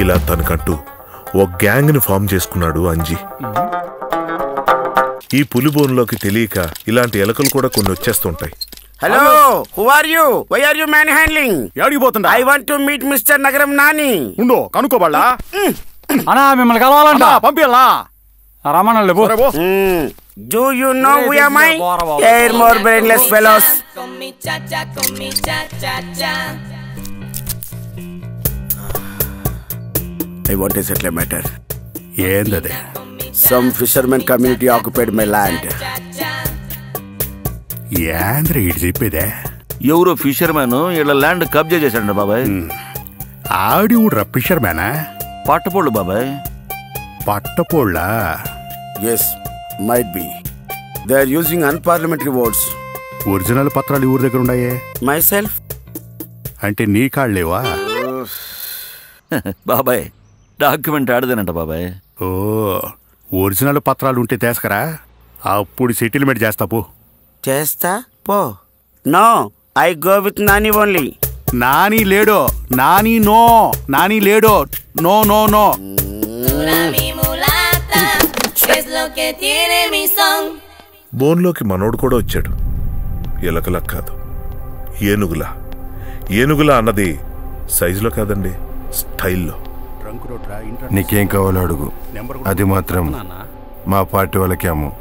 ఇలా తనకంటూ ఓ గ్యాంగ్ని ఫామ్ చేసుకున్నాడు అంజీ. ఈ పులిబోన్లోకి తెలియక ఇలాంటి ఎలకలు కూడా కొన్ని వచ్చేస్తుంటాయి. Hello, who are you? Why are you manhandling? ఎక్కడికి పోతుండా? I want to meet mister Nagaram Nani. ఉండు, కనుక్కోబళ్ళా. అన్నా మిమ్మల్ని కలవాలంట. పంపిల్లా రమణ లేవు. Do you know who am I? Air more brainless fellows. I want to settle a matter. ఏందదే? Some fishermen community occupied my land. ఏంద్ర ఇటు చెప్పేదే? ఎవరో ఫిషర్మ్యాన్ ఇలా ల్యాండ్ కబ్జా చేశాడు బాబాయ్. ఆడి ఊడ్రా ఫిషర్ మ్యానా? పట్టపోళ్ళు బాబాయ్. పట్టపోళ్ళ? Yes, might be. They are using unparliamentary words. Original పత్రాలు ఊరి దగ్గర ఉన్నాయే. Myself? అంటే నీ కాళ్ళేవా? బాబాయ్ డాక్యుమెంట్ ఆడదేనంట బాబాయ్. ఓ, ఒరిజినల్ పత్రాలు ఉంటే తీసుకరా, అప్పుడు సెటిల్మెంట్ చేస్తా పో. చేస్తా పో. No, I go with Nani only. Nani లేడో, నాని నో, నాని లేడో, నో నో నో. బోన్లోకి మనోడు కూడా వచ్చాడు. ఎలకలా కాదు, ఏనుగులా. ఏనుగులా అన్నది సైజులో కాదండి, స్టైల్లో. నీకేం కావాలో అడుగు, అది మాత్రం మా పార్టీ వాళ్ళకి అమ్ము.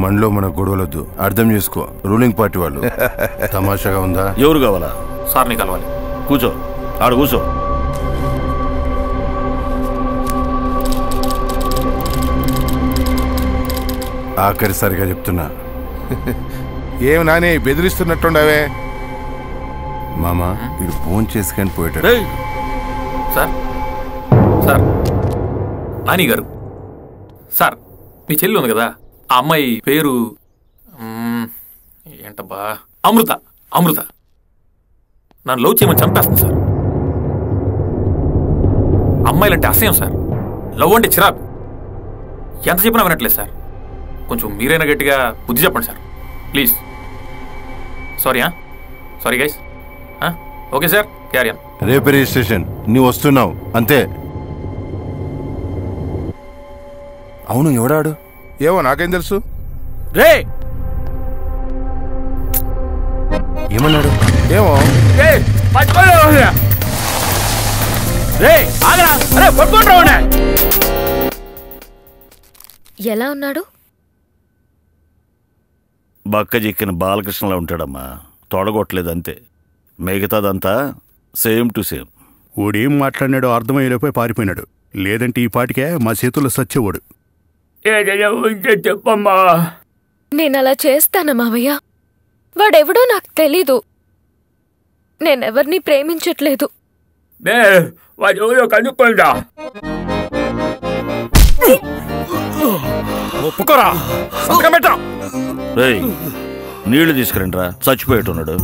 మనలో మన గొడవలొద్దు, అర్థం చేసుకో. రూలింగ్ పార్టీ వాళ్ళు. తమాషాగా ఉందా? ఎవరు కావాలా? సార్ని కలవాలి. కూర్చో, ఆడ కూర్చో. ఆఖరిసారిగా చెప్తున్నా. ఏం నాని బెదిరిస్తున్నట్టుండవే? మామా ఇడు ఫోన్ చేసుకొని పోయేటాడు. సార్ సార్ నాని గారు, సార్ మీ చెల్లి ఉంది కదా, ఆ అమ్మాయి పేరు ఏంటబ్బా, అమృత. అమృత నన్ను లవ్ చేయమని చంపేస్తుంది సార్. అమ్మాయిలంటే అసహ్యం సార్, లవ్ అంటే చిరాకు. ఎంత చెప్పినా వినట్లేదు సార్. కొంచెం మీరైనా గట్టిగా బుద్ధి చెప్పండి sir please. Sorry sorry guys. Okay sir, carry on. రేపు రిజిస్ట్రేషన్, నువ్వు వస్తున్నావు అంతే. అవును, ఎవడాడు? ఏమో నాకేం తెలుసు. రే ఏమన్నాడు? ఏమో ఎలా ఉన్నాడు? బక్క చిక్కిన బాలకృష్ణలా ఉంటాడమ్మా, తొడగొట్టలేదు అంతే. మిగతాదంతా సేమ్ టు సేమ్. ఓడేం మాట్లాడినాడో అర్థమయ్యేలోపై పారిపోయినాడు. లేదంటే ఈ పాటికే మా చేతుల్లో సచ్చేవాడు. చెప్పమ్మా. నేను అలా చేస్తానా మావయ్య? వాడెవడో నాకు తెలీదు. నేనెవరిని ప్రేమించట్లేదు. కనుక్కుందా ఒప్పుకోరా. రేయ్, నీళ్లు తీసుకురండిరా, చచ్చిపోయేట్టున్నాడు.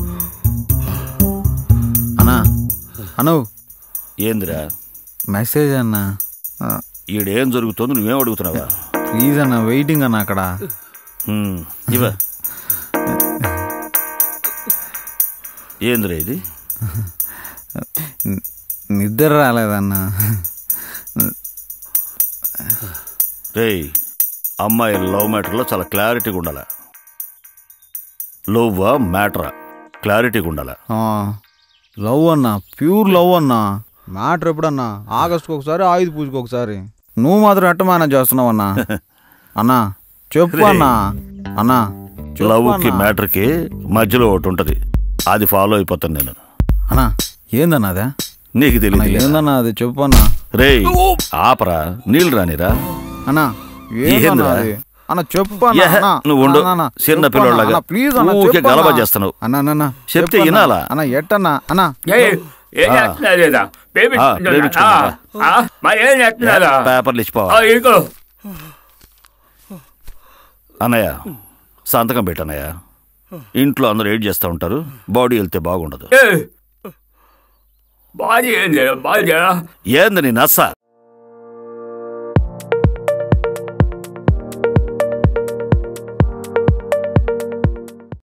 అన్నా అను ఏందిరా మెసేజ్ అన్నా? ఈడేం జరుగుతుందో నువ్వేం అడుగుతున్నావా? ప్లీజ్ అన్న, వెయిటింగ్ అన్న అక్కడ. ఇవా ఏందిరా ఇది? నిద్ర రాలేదన్నా. రేయ్, అమ్మాయి లవ్ మ్యాటర్లో చాలా క్లారిటీగా ఉండాలా. లవ్వా మ్యాటరా, క్లారిటీగా ఉండాలా. లవ్ అన్నా, ప్యూర్ లవ్ అన్నా. మ్యాటర్ ఎప్పుడన్నా? ఆగస్టుకు ఒకసారి, ఆయుధ పూజకు ఒకసారి. నువ్వు మాత్రం ఎట్ట మేనేజ్ చేస్తున్నావు అన్నా? అన్నా చెప్పు అన్నా. అన్నా లవ్కి మ్యాటర్కి మధ్యలో ఒకటి ఉంటది, అది ఫాలో అయిపోతాను నేను. అన్నా ఏందన్నా అదే? నీకు తెలియదు ఏందన్నా అది? చెప్పు అన్నా. రేయ్ ఆపరా, నీళ్ళు రానిరా. అన్నా అన్న చెప్పు అన్నా. నువ్వు ఉండు, చిన్న పిల్లలాగా ప్లీజ్ ఊరికే గలబా చేస్తున్నావు. అన్నా చెప్తే వినాలా? అన్నా ఎట్టన్నా? అన్నా పేపర్లు ఇచ్చిపోవాలి. అన్నయ్య సంతకం పెట్టన్నయ్య. ఇంట్లో అందరూ ఏడ్ చేస్తూ ఉంటారు, బాడీ వెళ్తే బాగుండదు. ఏంది నీ నస్స?